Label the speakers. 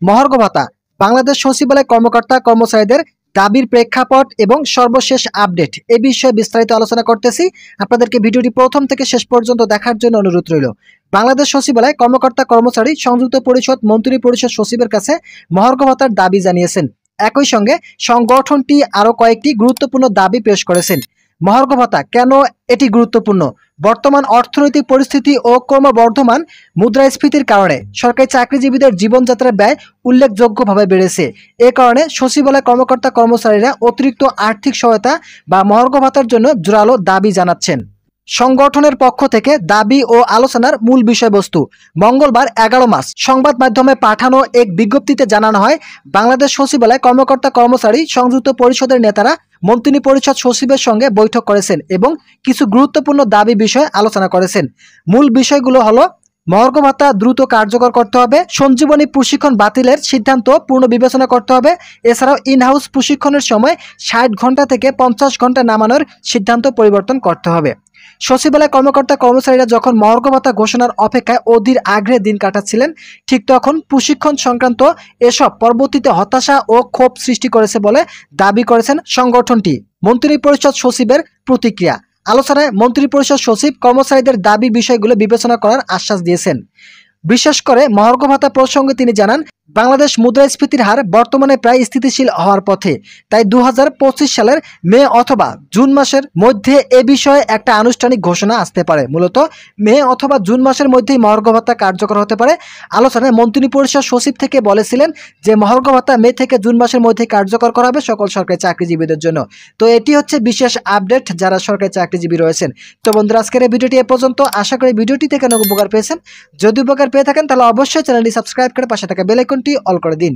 Speaker 1: মহার্ঘ ভাতা বাংলাদেশ সচিবালয় কর্মকর্তা কর্মচারীদের দাবির প্রেক্ষাপট এবং সর্বশেষ আপডেট এ বিষয়ে বিস্তারিত আলোচনা করতেছি। আপনাদেরকে ভিডিওটি প্রথম থেকে শেষ পর্যন্ত দেখার জন্য অনুরোধ রইল। বাংলাদেশ সচিবালয় কর্মকর্তা কর্মচারী সংযুক্ত পরিষদ মন্ত্রী পরিষদ সচিবের কাছে মহার্ঘ ভাতার দাবি জানিয়েছেন। একই সঙ্গে সংগঠনটি আরো কয়েকটি গুরুত্বপূর্ণ দাবি পেশ করেছেন। মহার্ঘ ভাতা কেন এটি গুরুত্বপূর্ণ? বর্তমান অর্থনৈতিক পরিস্থিতি ও ক্রমবর্ধমান মুদ্রাস্ফীতির কারণে সরকারি চাকরিজীবীদের জীবনযাত্রার ব্যয় উল্লেখযোগ্যভাবে বেড়েছে। এ কারণে সচিবালয় কর্মকর্তা কর্মচারীরা অতিরিক্ত আর্থিক সহায়তা বা মহার্ঘ ভাতার জন্য জোরালো দাবি জানাচ্ছেন। সংগঠনের পক্ষ থেকে দাবি ও আলোচনার মূল বিষয়বস্তু মঙ্গলবার 11 মার্চ সংবাদ মাধ্যমে পাঠানো এক বিজ্ঞপ্তিতে জানানো হয়, বাংলাদেশ সচিবালয় কর্মকর্তা কর্মচারী সংযুক্ত পরিষদের নেতারা মন্ত্রী পরিষদ সচিবের সঙ্গে বৈঠক করেছেন এবং কিছু গুরুত্বপূর্ণ দাবি বিষয়ে আলোচনা করেছেন। মূল বিষয়গুলো হলো, মহার্ঘ ভাতা দ্রুত কার্যকর করতে হবে, সঞ্জীবনী প্রশিক্ষণ বাতিলের সিদ্ধান্ত পূর্ণ বিবেচনা করতে হবে, এছাড়াও ইনহাউস প্রশিক্ষণের সময় 60 ঘন্টা থেকে 50 ঘন্টা নামানোর সিদ্ধান্ত পরিবর্তন করতে হবে। সচিবালয় কর্মকর্তা কর্মচারীরা যখন মহার্ঘ ভাতা ঘোষণার অপেক্ষায় অধীর আগ্রহে দিন কাটাচ্ছিলেন, ঠিক তখন প্রশিক্ষণ সংক্রান্ত এসব পরবর্তীতে হতাশা ও ক্ষোভ সৃষ্টি করেছে বলে দাবি করেছেন সংগঠনটি। মন্ত্রী পরিষদ সচিবের প্রতিক্রিয়া আলোচনায় মন্ত্রী পরিষদ সচিব কর্মচারীদের দাবি বিষয়গুলো বিবেচনা করার আশ্বাস দিয়েছেন। বিশেষ করে মহার্ঘ ভাতা প্রসঙ্গে তিনি জানান, বাংলাদেশ মুদ্রাস্ফীতির হার বর্তমানে প্রায় স্থিতিশীল হওয়ার পথে, তাই 2025 সালের মে অথবা জুন মাসের মধ্যে এ বিষয়ে একটা আনুষ্ঠানিক ঘোষণা আসতে পারে। মূলত মে অথবা জুন মাসের মধ্যেই মহার্ঘ ভাতা কার্যকর হতে পারে। আলোচনায় মন্ত্রী পরিষদ সচিব থেকে বলেছিলেন যে মহার্ঘ ভাতা মে থেকে জুন মাসের মধ্যে কার্যকর করা হবে সকল সরকারি চাকরিজীবীদের জন্য। তো এটি হচ্ছে বিশেষ আপডেট যারা সরকারি চাকরিজীবী রয়েছেন। তো বন্ধুরা, আজকের এই ভিডিওটি এ পর্যন্ত। আশা করি ভিডিওটি থেকে অনেক উপকার পেয়েছেন। যদি উপকার পেয়ে থাকেন তাহলে অবশ্যই চ্যানেলটি সাবস্ক্রাইব করে পাশে থাকা বেল আইকনটি অল করে দিন।